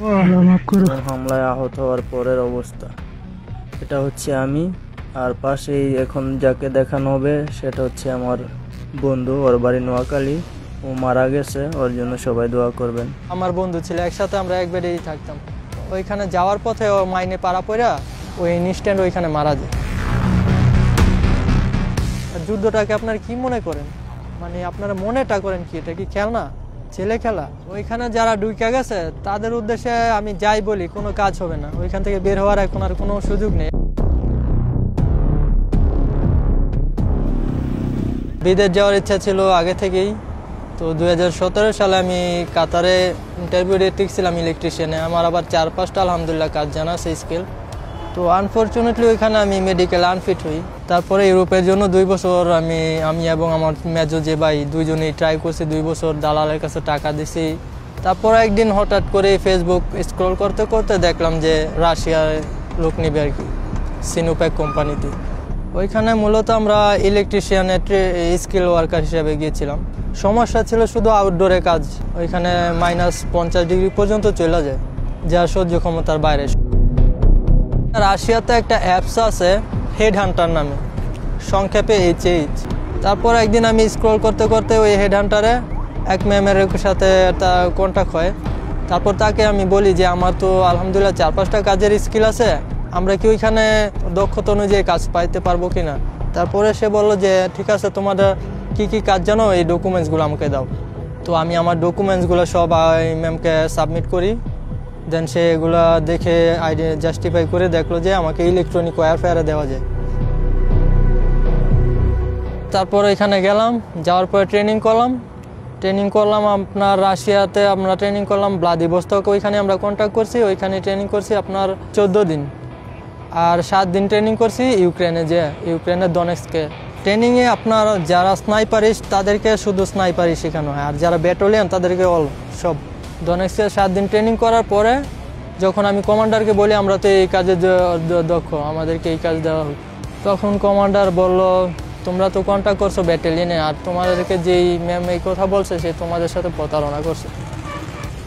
হামলায় আহত হওয়ার পরের অবস্থা। এটা হচ্ছে আমি, আর পাশেই এখন যাকে দেখানো হবে সেটা হচ্ছে আমার বন্ধু, ওর বাড়ি নোয়াখালী, ও মারা গেছে, ওর জন্য সবাই দোয়া করবেন। আমার বন্ধু ছিল, একসাথে আমরা এক বেডেই থাকতাম। ওইখানে যাওয়ার পথে ও মাইনে পাড়া পড়া ওই ইনস্ট্যান্ট ওইখানে মারা যায়। যুদ্ধটাকে আপনার কি মনে করেন, মানে আপনারা মনেটা করেন কি, এটা কি খেলনা, ছেলে খেলা? ওইখানে যারা ঢুকে গেছে তাদের উদ্দেশ্যে আমি যাই বলি কোনো কাজ হবে না, ওইখান থেকে বের হওয়ার এখন আর কোনো সুযোগ নেই। বিদেশ যাওয়ার ইচ্ছা ছিল আগে থেকেই। তো 2017 সালে আমি কাতারে ইন্টারভিউ দিয়ে টিকছিলাম ইলেকট্রিশিয়ানে। আমার আবার 4-5টা আলহামদুলিল্লাহ কাজ জানা আছে, স্কিল। তো আনফর্চুনেটলি ওইখানে আমি মেডিকেল আনফিট হই। তারপরে ইউরোপের জন্য 2 বছর আমি এবং আমার মেজো যে ভাই দুইজনেই ট্রাই করছি। 2 বছর দালালের কাছে টাকা দিছি। তারপর একদিন হঠাৎ করে ফেসবুক স্ক্রল করতে করতে দেখলাম যে রাশিয়ার লোক নিবে আর কি, সিনোপ্যাক কোম্পানিতে। ওইখানে মূলত আমরা ইলেকট্রিশিয়ানের স্কিল ওয়ার্কার হিসেবে গিয়েছিলাম। সমস্যা ছিল শুধু আউটডোরে কাজ, ওইখানে -50 ডিগ্রি পর্যন্ত চলে যায়, যা সহ্য ক্ষমতার বাইরে। রাশিয়াতে একটা অ্যাপস আছে হেড হান্টার নামে, সংক্ষেপে HH। তারপর একদিন আমি স্ক্রল করতে করতে ওই হেড হান্টারে এক ম্যামের সাথে তার কন্ট্যাক্ট হয়। তারপর তাকে আমি বলি যে আমার তো আলহামদুলিল্লাহ 4-5টা কাজের স্কিল আছে, আমরা কি ওইখানে দক্ষতা অনুযায়ী কাজ পাইতে পারবো কিনা। তারপরে সে বললো যে ঠিক আছে, তোমাদের কি কি কাজ জানো এই ডকুমেন্টসগুলো আমাকে দাও। তো আমি আমার ডকুমেন্টসগুলো সব ম্যামকে সাবমিট করি। দেন সে এগুলা দেখে জাস্টিফাই করে দেখলো যে আমাকে ইলেকট্রনিক ওয়্যারফেয়ারে দেওয়া যায়। তারপর এখানে গেলাম, যাওয়ার পরে ট্রেনিং করলাম আপনার রাশিয়াতে। আমরা ট্রেনিং করলাম ভ্লাদিভস্টক, ওইখানে আমরা কন্ট্যাক্ট করছি, ওইখানে ট্রেনিং করছি আপনার 14 দিন। আর 7 দিন ট্রেনিং করছি ইউক্রেনের দনেস্কে। ট্রেনিংয়ে আপনার যারা স্নাইপারিস্ট তাদেরকে শুধু স্নাইপারই শেখানো হয়, আর যারা ব্যাটালিয়ন তাদেরকে সব। দনেস্কে 7 দিন ট্রেনিং করার পরে যখন আমি কমান্ডারকে বলি আমরা তো এই কাজে দক্ষ, আমাদেরকে এই কাজ দেওয়া হোক, তখন কমান্ডার বলল তোমরা তো কন্ট্যাক্ট করছো ব্যাটালিয়নে, আর তোমাদেরকে যেই ম্যাম এই কথা বলছে সে তোমাদের সাথে প্রতারণা করছে।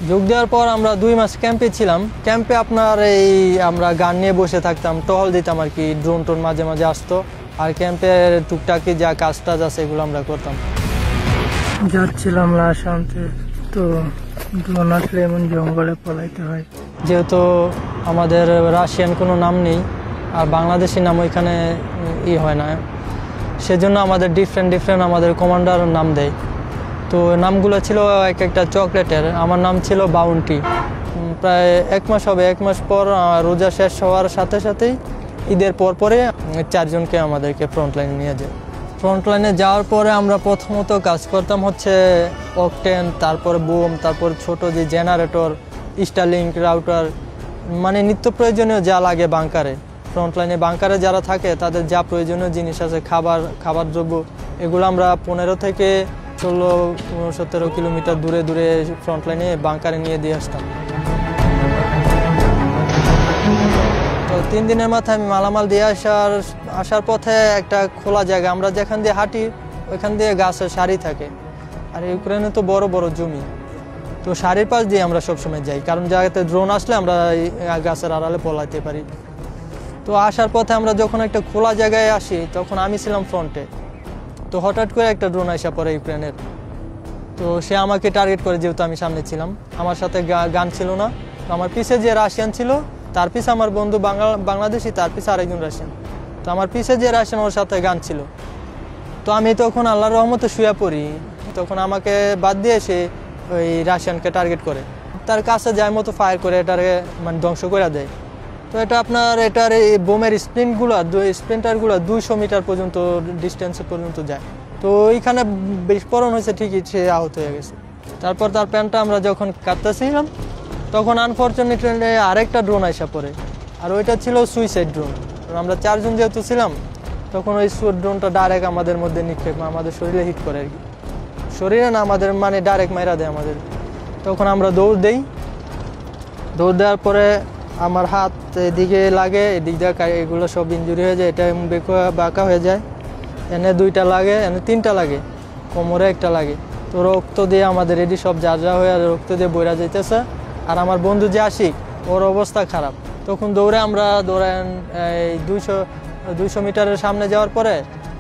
যোগ দেওয়ার পর আমরা 2 মাস ক্যাম্পে ছিলাম। ক্যাম্পে আপনার আমরা গান নিয়ে বসে থাকতাম, টহল দিতাম আর কি, ড্রোন মাঝে মাঝে আসতো, আর ক্যাম্পের টুকটাকি যা কাজ টাজ আছে এগুলো আমরা করতাম। যাচ্ছিলাম লাশ আনতে, তো ড্রোন আসলে এমন জঙ্গলে পলাইতে হয়। যেহেতু আমাদের রাশিয়ান কোনো নাম নেই আর বাংলাদেশি নাম ওইখানে হয় না, সেজন্য আমাদের ডিফারেন্ট আমাদের কমান্ডার নাম দেয়। তো নামগুলো ছিল এক একটা চকলেটের। আমার নাম ছিল বাউন্টি। প্রায় 1 মাস হবে, 1 মাস পর রোজা শেষ হওয়ার সাথে সাথেই ঈদের পরে 4 জনকে আমাদেরকে ফ্রন্টলাইনে নিয়ে যায়। ফ্রন্টলাইনে যাওয়ার পরে আমরা প্রথমত কাজ করতাম হচ্ছে অকটেন, তারপর বোম, তারপর ছোট যে জেনারেটর, স্টারলিংক, রাউটার, মানে নিত্য প্রয়োজনীয় যা লাগে বাংকারে। ফ্রন্টলাইনে বাংকারে যারা থাকে তাদের যা প্রয়োজনীয় জিনিস আছে, খাবার দ্রব্য, এগুলো আমরা 15 থেকে 16-17 কিলোমিটার দূরে ফ্রন্টলাইনে বাংকারে নিয়ে দিয়ে আসতাম। তো 3 দিনের মাথায় আমি মালামাল দিয়ে আসার পথে একটা খোলা জায়গা, আমরা যেখান দিয়ে হাঁটি ওইখান দিয়ে গাছের সারি থাকে, আর ইউক্রেনে তো বড় বড় জমি, তো সারির পাশ দিয়ে আমরা সবসময় যাই, কারণ জায়গাতে ড্রোন আসলে আমরা গাছের আড়ালে পলাইতে পারি। তো আসার পথে আমরা যখন একটা খোলা জায়গায় আসি তখন আমি ছিলাম ফ্রন্টে। তো হঠাৎ করে একটা ড্রোন আসা পড়ে ইউক্রেনের। তো সে আমাকে টার্গেট করে, যেহেতু আমি সামনে ছিলাম, আমার সাথে গান ছিল না। তো আমার পিছে যে রাশিয়ান ছিল, তার পিছে আমার বন্ধু বাংলাদেশি, তার পিছে আরেকজন রাশিয়ান। তো আমার পিছে যে রাশিয়ান ওর সাথে গান ছিল। তো আমি তখন আল্লাহর রহমতে শুয়ে পড়ি, তখন আমাকে বাদ দিয়ে সে ওই রাশিয়ানকে টার্গেট করে, তার কাছে যায় মতো ফায়ার করে এটারে মানে ধ্বংস করে দেয়। তো এটা এটার এই বোমের স্প্লিন্টারগুলো 200 মিটার পর্যন্ত ডিস্টেন্স পর্যন্ত যায়। তো ওইখানে বিস্ফোরণ হয়েছে, ঠিকই সে আহত হয়ে গেছে। তারপর তার প্যান্টটা আমরা যখন কাটতেছিলাম তখন আনফর্চুনেটলি আরেকটা ড্রোন আসা পড়ে, আর ওইটা ছিল সুইসাইড ড্রোন। আমরা 4 জন যেহেতু ছিলাম, তখন ওই ড্রোনটা ডাইরেক্ট আমাদের মধ্যে নিক্ষেপ, আমাদের শরীরে হিট করে আর কি, শরীরে না আমাদের মানে ডাইরেক্ট মাইরা দেয় আমাদের। তখন আমরা দৌড় দেওয়ার পরে আমার হাত এদিকে লাগে, এদিক দিয়ে এগুলো সব ইঞ্জুরি হয়ে যায়, এটা বাঁকা হয়ে যায়। এনে 2টা লাগে, এনে 3টা লাগে, কোমরে একটা লাগে। তো রক্ত দিয়ে আমাদের এটি সব যা হয়ে রক্ত দিয়ে বইরা যাইতেছে। আর আমার বন্ধু যে আশিক, ওর অবস্থা খারাপ। তখন দৌড়ে আমরা ধরেন এই 200 মিটারের সামনে যাওয়ার পরে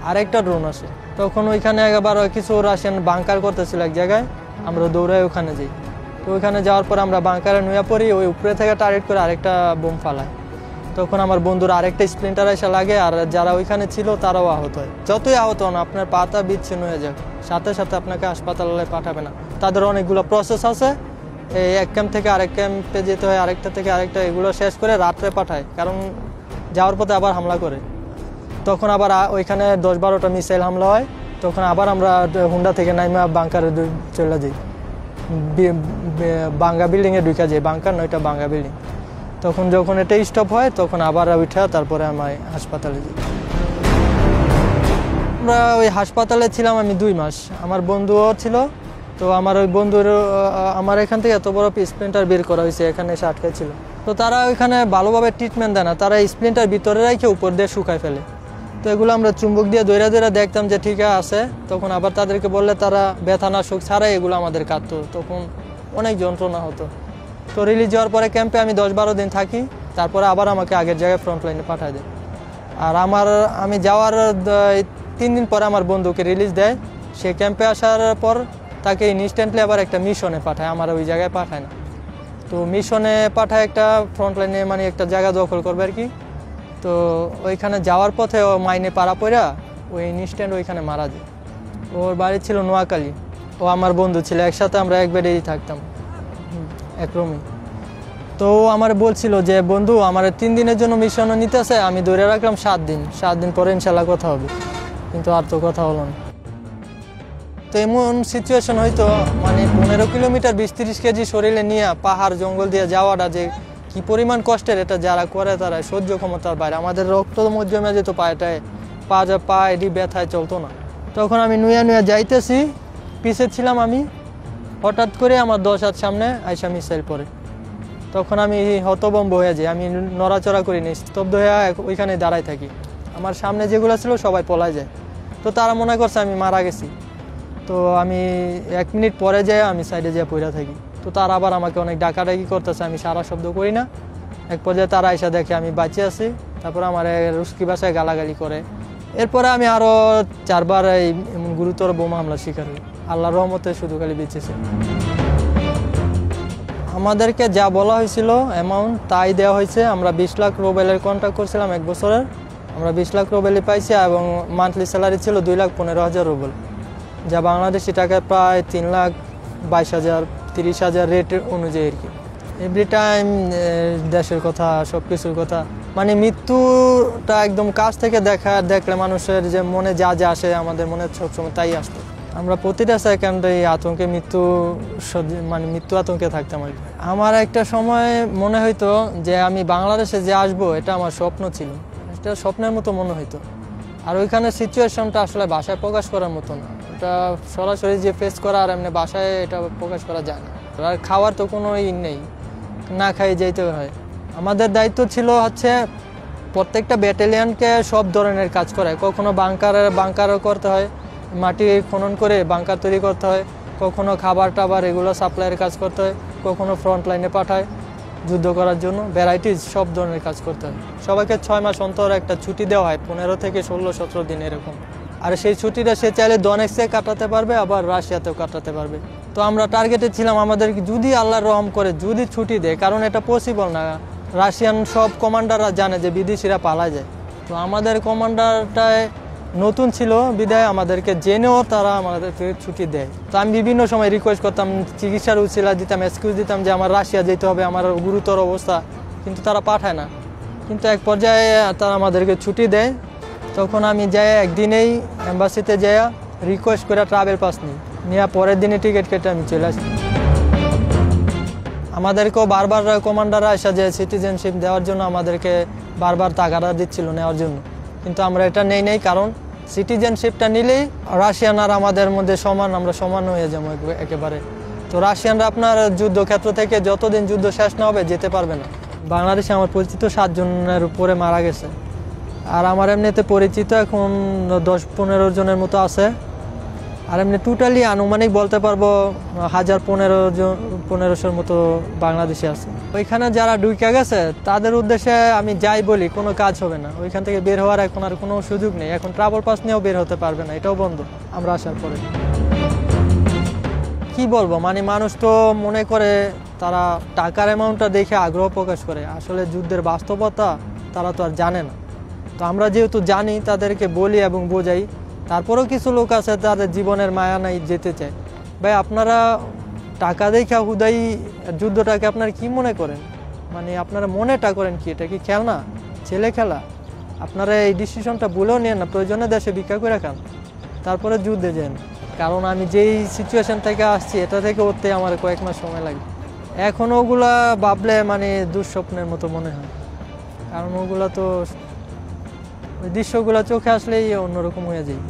আরেকটা ড্রোন আসে। তখন ওইখানে আবার কিছু রাশিয়ান বাংকার করতেছিল এক জায়গায়, আমরা দৌড়ে ওখানে যাই। তো ওইখানে যাওয়ার পর আমরা বাংকারে নুয়ে পড়ি, ওই উপরে থেকে টার্গেট করে আরেকটা বোম ফালায়। তখন আমার বন্ধুর আরেকটা স্প্লিন্টার এসে লাগে, আর যারা ওইখানে ছিল তারাও আহত হয়। যতই আহত হন, আপনার পাতা বিচ্ছিন্ন হয়ে যাক, সাথে সাথে আপনাকে হাসপাতালে পাঠাবে না। তাদের অনেকগুলো প্রসেস আছে, এই এক ক্যাম্প থেকে আরেক ক্যাম্পে যেতে হয়, আরেকটা থেকে আরেকটা, এগুলো শেষ করে রাত্রে পাঠায়, কারণ যাওয়ার পথে আবার হামলা করে। তখন আবার ওইখানে 10-12টা মিসাইল হামলা হয়। তখন আবার আমরা হুন্ডা থেকে নাইমা বাংকারে চলে যাই, বাঙ্গা বিল্ডিংয়ে ঢুকে যাই। বাংকার নয়টা বাঙ্গা বিল্ডিং। তখন যখন এটা স্টপ হয়, তখন আবার উঠা তারপরে আমি হাসপাতালে যাই। আমরা ওই হাসপাতালে ছিলাম আমি 2 মাস। আমার বন্ধুও ছিল। তো আমার ওই বন্ধুর আমার এখান থেকে এত বড় স্প্লিন্টার বের করা হয়েছে, এখানে এসে আটকে ছিল। তো তারা ওইখানে ভালোভাবে ট্রিটমেন্ট দেয় না, তারা স্প্লিন্টার ভিতরে রেখে উপর দিয়ে শুকায় ফেলে। তো এগুলো আমরা চুম্বক দিয়ে দৌড়া দৌড়া দেখতাম যে ঠিক আছে। তখন আবার তাদেরকে বললে তারা ব্যথানাশক ছাড়াই এগুলো আমাদের কাটতো। তখন অনেক যন্ত্রণা হতো। তো রিলিজ যাওয়ার পরে ক্যাম্পে আমি 10-12 দিন থাকি, তারপরে আবার আমাকে আগের জায়গায় ফ্রন্ট লাইনে পাঠায় দেয়। আর আমি যাওয়ার 3 দিন পরে আমার বন্ধুকে রিলিজ দেয়। সে ক্যাম্পে আসার পর তাকে ইনস্ট্যান্টলি আবার একটা মিশনে পাঠায়, আমার ওই জায়গায় পাঠায় না। তো মিশনে পাঠায় একটা ফ্রন্ট লাইনে, মানে একটা জায়গা দখল করবে আর কি। তো ওইখানে যাওয়ার পথে ও মাইনে পাড়া পড়া ওই ইনস্ট্যান্ট ওইখানে মারা যায়। ওর বাড়ি ছিল নোয়াখালী। ও আমার বন্ধু ছিল, একসাথে আমরা এক বেডেই থাকতাম, এক রুমে। তো আমার বলছিল যে বন্ধু আমার 3 দিনের জন্য মিশনও নিতেছে, আমি ধরে রাখলাম 7 দিন। 7 দিন পরে ইনশাল্লাহ কথা হবে, কিন্তু আর তো কথা হলো না। তো এমন সিচুয়েশন হয়তো, মানে 15 কিলোমিটার 20-30 কেজি শরীরে নিয়ে পাহাড় জঙ্গল দিয়ে যাওয়াটা যে কি পরিমাণ কষ্টের, এটা যারা করে তারা সহ্য ক্ষমতার বাইরে। আমাদের রক্ত জমে যেত পায়েটায়, পা এটি ব্যথায় চলতো না। তখন আমি নুয়া যাইতেছি, পিছে ছিলাম আমি, হঠাৎ করে আমার 10 হাত সামনে আইসা মিসাইল পড়ে। তখন আমি হতভম্ব হয়ে যাই, আমি নড়াচড়া করি নি, স্তব্ধ হয়ে ওইখানে দাঁড়াই থাকি। আমার সামনে যেগুলো ছিল সবাই পলাই যায়। তো তারা মনে করছে আমি মারা গেছি। তো আমি 1 মিনিট পরে যাই আমি সাইডে যেয়ে পড়ে থাকি। তো তারা আবার আমাকে অনেক ডাকাডাকি করতেছে, আমি সারা শব্দ করি না। এক পর্যায়ে তারা এসে দেখে আমি বাঁচে আছি, তারপর আমার রুস্কি ভাষায় গালাগালি করে। এরপরে আমি আরও 4 বার এমন গুরুতর বোমা হামলার শিকার হই। আল্লাহর রহমতে শুধু খালি বেঁচেছে। আমাদেরকে যা বলা হয়েছিল অ্যামাউন্ট তাই দেওয়া হয়েছে। আমরা 20 লাখ রুবেলের কন্ট্রাক্ট করছিলাম 1 বছরের, আমরা 20 লাখ রুবেলই পাইছি, এবং মান্থলি স্যালারি ছিল 2,15,000 রুবেল, যা বাংলাদেশি টাকায় প্রায় 3,22,000 30,000 রেট অনুযায়ী আর কি। এভরি টাইম দেশের কথা, সব কিছুর কথা, মানে মৃত্যুটা একদম কাছ থেকে দেখলে মানুষের যে মনে যা যা আসে, আমাদের মনে সবসময় তাই আসতো। আমরা প্রতিটা সেকেন্ডে আতঙ্কে মৃত্যু আতঙ্কে থাকতাম আর কি। আমার একটা সময় মনে হইতো যে আমি বাংলাদেশে যে আসবো এটা আমার স্বপ্ন ছিল, এটা স্বপ্নের মতো মনে হইতো। আর ওইখানে সিচুয়েশনটা আসলে ভাষায় প্রকাশ করার মতো না, এটা সরাসরি যে ফেস করা, আর এমনি ভাষায় এটা প্রকাশ করা যায় না। আর খাওয়ার তো কোনো নেই, না খাইয়ে যেতে হয়। আমাদের দায়িত্ব ছিল হচ্ছে প্রত্যেকটা ব্যাটালিয়নকে সব ধরনের কাজ করায়। কখনো বাংকারও করতে হয়, মাটি খনন করে বাংকার তৈরি করতে হয়, কখনো খাবার টাবার এগুলো সাপ্লাইয়ের কাজ করতে হয়, কখনো ফ্রন্ট লাইনে পাঠায় যুদ্ধ করার জন্য। ভ্যারাইটিস সব ধরনের কাজ করতে হয়। সবাইকে 6 মাস অন্তর একটা ছুটি দেওয়া হয়, 15 থেকে 16-17 দিন এরকম। আর সেই ছুটিটা সে চাইলে ডনেক্সে কাটাতে পারবে, আবার রাশিয়াতেও কাটাতে পারবে। তো আমরা টার্গেটে ছিলাম, আমাদের যদি আল্লাহর রহম করে যদি ছুটি দেয়, কারণ এটা পসিবল না। রাশিয়ান সব কমান্ডাররা জানে যে বিদেশিরা পালা যায়। তো আমাদের কমান্ডারটায় নতুন ছিল বিদায় আমাদেরকে জেনেও তারা আমাদেরকে ছুটি দেয়। তো আমি বিভিন্ন সময় রিকোয়েস্ট করতাম, চিকিৎসার উছিলা দিতাম, এক্সকিউজ দিতাম যে আমার রাশিয়া যেতে হবে, আমার গুরুতর অবস্থা, কিন্তু তারা পাঠায় না। কিন্তু এক পর্যায়ে তারা আমাদেরকে ছুটি দেয়। তখন আমি যাই একদিনেই এম্বাসিতে যাই রিকোয়েস্ট করে ট্রাভেল পাস নিয়ে পরের দিনে টিকিট কেটে আমি চলে আসি। আমাদেরকেও বারবার কমান্ডাররা এসে যে সিটিজেনশিপ দেওয়ার জন্য আমাদেরকে বারবার তাগাদা দিচ্ছিল নেওয়ার জন্য, কিন্তু আমরা এটা নেই, কারণ সিটিজেনশিপটা নিলেই রাশিয়ান আর আমাদের মধ্যে সমান, আমরা সমান হয়ে যাবো একেবারে। তো রাশিয়ানরা আপনার যুদ্ধক্ষেত্র থেকে যতদিন যুদ্ধ শেষ না হবে যেতে পারবে না। বাংলাদেশে আমার পরিচিত 7 জনের উপরে মারা গেছে, আর আমার এমনিতে পরিচিত এখন 10-15 জনের মতো আছে। আর এমনি টোটালি আনুমানিক বলতে পারবো 1500-1500 মতো বাংলাদেশে আছে। ওইখানে যারা ঢুকে গেছে তাদের উদ্দেশ্যে আমি যাই বলি কোনো কাজ হবে না। ওইখান থেকে বের হওয়ার এখন আর কোনো সুযোগ নেই। এখন ট্রাভেল পাস নিয়েও বের হতে পারবে না, এটাও বন্ধ আমরা আসার পরে। কি বলবো, মানে মানুষ তো মনে করে তারা টাকার অ্যামাউন্টটা দেখে আগ্রহ প্রকাশ করে, আসলে যুদ্ধের বাস্তবতা তারা তো আর জানে না। তো আমরা যেহেতু জানি তাদেরকে বলি এবং বোঝাই, তারপরেও কিছু লোক আছে তাদের জীবনের মায়া নাই, যেতে চায়। ভাই আপনারা টাকা দেখা হুদাই যুদ্ধটাকে আপনারা কি মনে করেন? মানে আপনারা মনেটা করেন কি, এটা কি খেলনা, ছেলে খেলা? আপনারা এই ডিসিশনটা বলেও নেন না, প্রয়োজনে দেশে ভিক্ষা করে খান, তারপরে যুদ্ধে যান। কারণ আমি যেই সিচুয়েশন থেকে আসছি এটা থেকে উঠতে আমার কয়েক মাস সময় লাগে। এখন ওগুলা ভাবলে মানে দুঃস্বপ্নের মতো মনে হয়, কারণ ওগুলা তো ওই দৃশ্যগুলো চোখে আসলেই অন্যরকম হয়ে যায়।